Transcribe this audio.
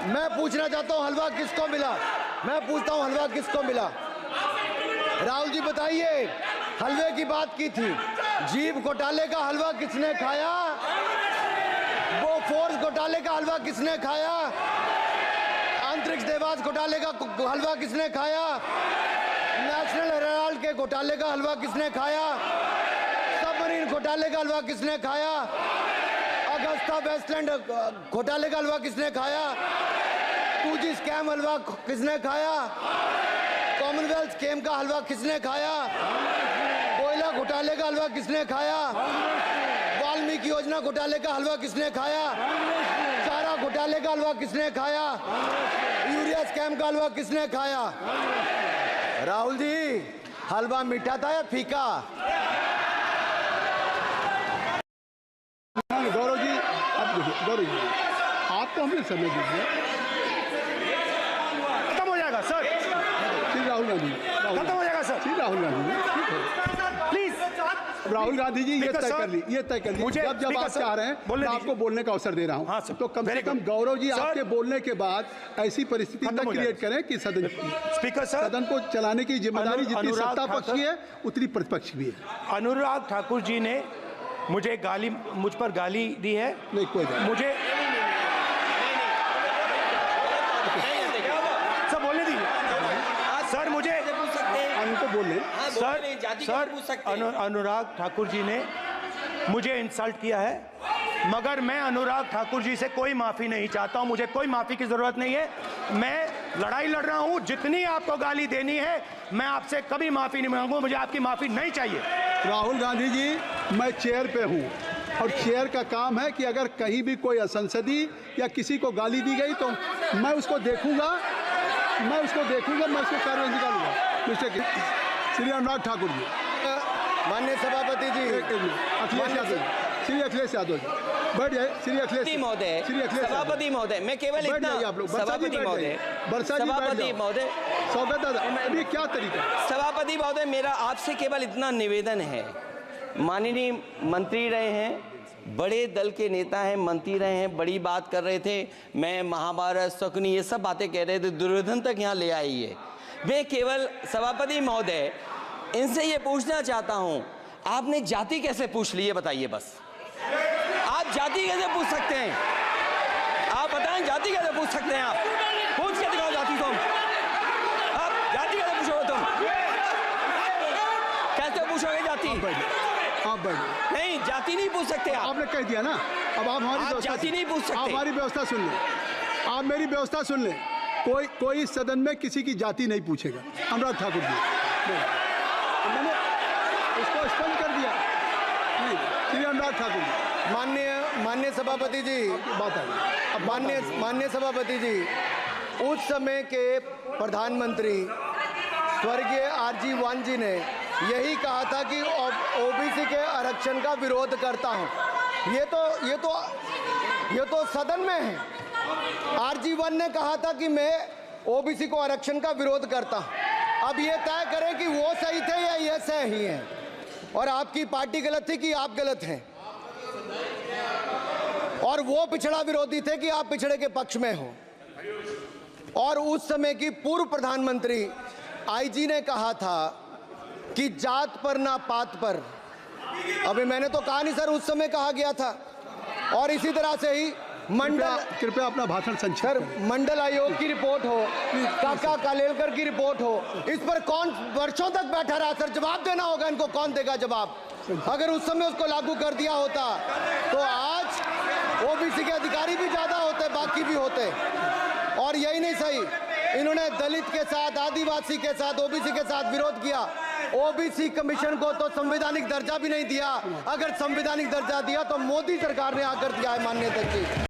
मैं पूछना चाहता हूँ हलवा किसको मिला? मैं पूछता हूँ हलवा किसको मिला? राहुल जी बताइए, हलवे की बात की थी, जीप घोटाले का हलवा किसने खाया? वो फोर्स घोटाले का हलवा किसने खाया? अंतरिक्ष देवास घोटाले का हलवा किसने खाया? नेशनल हेराल्ड के घोटाले का हलवा किसने खाया? सबमरीन घोटाले का हलवा किसने खाया? अगस्ता वेस्टलैंड घोटाले का हलवा किसने खाया? 2G स्कैम हलवा किसने खाया? कॉमनवेल्थ स्कैम का हलवा किसने खाया? कोयला घोटाले का हलवा किसने खाया? वाल्मीकि योजना घोटाले का हलवा किसने खाया? चारा घोटाले का हलवा किसने खाया? यूरिया स्कैम का हलवा किसने खाया? राहुल जी, हलवा मीठा था या फीका? गौरव जी, अब देखिए गौरव जी, आप तो हमें समय दीजिए। खत्म हो जाएगा सर, श्री राहुल गांधी, खत्म हो जाएगा सर, श्री राहुल गांधी प्लीज। राहुल गांधी जी, ये तय कर ली, ये तय कर ली। मुझे जब आप चाह रहे हैं मैं आपको बोलने का अवसर दे रहा हूँ। हाँ सर, तो कम से कम गौरव जी आपके बोलने के बाद ऐसी परिस्थिति न क्रिएट करें कि स्पीकर सर, सदन को चलाने की जिम्मेदारी जितनी सत्ता पक्ष की है उतनी प्रतिपक्ष भी है। अनुराग ठाकुर जी ने मुझे मुझ पर गाली दी है। नहीं कोई बात मुझे सर बोलने दीजिए सर, मुझे उनको बोलने सर अनुराग ठाकुर जी ने मुझे इंसल्ट किया है, मगर मैं अनुराग ठाकुर जी से कोई माफी नहीं चाहता हूं। मुझे कोई माफी की जरूरत नहीं है। मैं लड़ाई लड़ रहा हूं, जितनी आपको गाली देनी है मैं आपसे कभी माफी नहीं मांगूंगा। मुझे आपकी माफी नहीं चाहिए। राहुल गांधी जी, मैं चेयर पे हूँ और चेयर का काम है कि अगर कहीं भी कोई असंसदीय या किसी को गाली दी गई तो मैं उसको देखूंगा, मैं उसको कार्रवाई निकालूंगा। मिस्टर श्री अनुराग ठाकुर जी, माननीय सभापति जी, अखिलेश यादव, श्री अखिलेश यादव जी बैठ जाए। श्री अखिलेश महोदय, सभापति महोदय, मैं केवल इतना, सभापति महोदय, सभापति महोदय, स्वागत है। अभी क्या तरीका? सभापति महोदय, मेरा आपसे केवल इतना निवेदन है, माननीय मंत्री रहे हैं, बड़े दल के नेता हैं, मंत्री रहे हैं, बड़ी बात कर रहे थे, मैं महाभारत शकुनी ये सब बातें कह रहे थे, दुर्योधन तक यहाँ ले आई है। मैं केवल सभापति महोदय इनसे ये पूछना चाहता हूँ, आपने जाति कैसे पूछ ली है बताइए बस। आप जाति कैसे पूछ सकते हैं? आप बताएं जाति कैसे पूछ सकते हैं? आप पूछ के दिखाओ जाति तुम। आप जाति कैसे पूछोगे तुम? कैसे पूछोगे जाति? आप बैठ। नहीं, जाति नहीं पूछ सकते आप। आपने कह दिया ना, अब आप हमारी जाति नहीं पूछ सकते। आप हमारी व्यवस्था सुन लें, आप मेरी व्यवस्था सुन लें। कोई सदन में किसी की जाति नहीं पूछेगा। अनुराग ठाकुर जी, मैंने उसको स्पष्ट कर दिया। नहीं, श्री अनुराग ठाकुर जी, माननीय सभापति जी, बात है। माननीय सभापति जी, उस समय के प्रधानमंत्री स्वर्गीय RG वान जी ने यही कहा था कि ओबीसी के आरक्षण का विरोध करता हूं। ये तो सदन में है। RG वान ने कहा था कि मैं ओबीसी को आरक्षण का विरोध करता हूं। अब ये तय करें कि वो सही थे या ये सही हैं, और आपकी पार्टी गलत थी कि आप गलत हैं, और वो पिछड़ा विरोधी थे कि आप पिछड़े के पक्ष में हो। और उस समय की पूर्व प्रधानमंत्री IG ने कहा था कि जात पर ना पात पर। अभी मैंने तो कहा नहीं सर, उस समय कहा गया था। और इसी तरह से ही कृपया अपना भाषण संक्षेप सर, मंडल आयोग की रिपोर्ट हो, काका कालेलकर की रिपोर्ट हो, इस पर कौन वर्षों तक बैठा रहा? सर जवाब देना होगा इनको, कौन देगा जवाब? अगर उस समय उसको लागू कर दिया होता तो आज ओबीसी के अधिकारी भी ज्यादा होते, बाकी भी होते। और यही नहीं सही, इन्होंने दलित के साथ, आदिवासी के साथ, ओबीसी के साथ विरोध किया। ओबीसी कमीशन को तो संवैधानिक दर्जा भी नहीं दिया। अगर संवैधानिक दर्जा दिया तो मोदी सरकार ने आकर दिया है, माननीय अध्यक्ष जी।